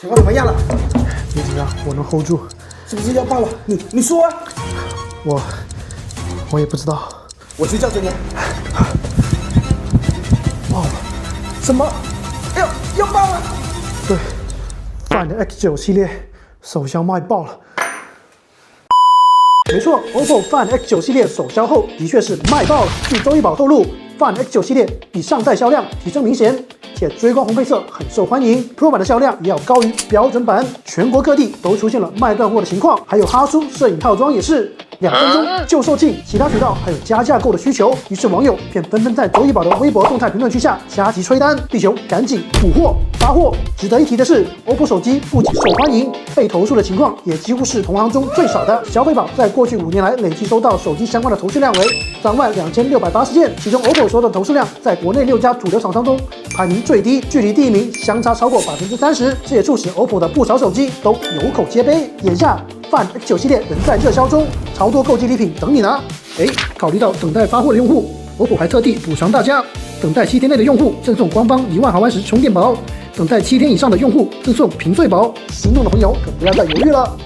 情况怎么样了？别紧张，我能 hold 住。是不是要爆了？你说啊！我也不知道。我去叫着你。爆了！什么？哎呦，要爆了！对，Find X9系列首销卖爆了。没错 ，OPPO Find X9系列首销后的确是卖爆了。据周一宝透露，Find X9系列比上代销量提升明显，且追光红配色很受欢迎。Pro 版的销量也要高于标准版，全国各地都出现了卖断货的情况，还有哈苏摄影套装也是2分钟就售罄。其他渠道还有加价购的需求，于是网友便纷纷在周一宝的微博动态评论区下加急催单，力求赶紧补货发货。值得一提的是 ，OPPO 手机不仅受欢迎，被投诉的情况也几乎是同行中最少的。消费宝在过去5年来累计收到手机相关的投诉量为32680件，其中 OPPO 收到的投诉量在国内6家主流厂商中排名最低，距离第1名相差超过30%，这也促使 OPPO 的不少手机都有口皆碑。眼下Find X9系列仍在热销中，超多购机礼品等你拿。考虑到等待发货的用户，OPPO 还特地补偿大家，等待7天内的用户赠送官方1万毫安时充电宝，等待7天以上的用户赠送屏碎宝。心动的朋友可不要再犹豫了。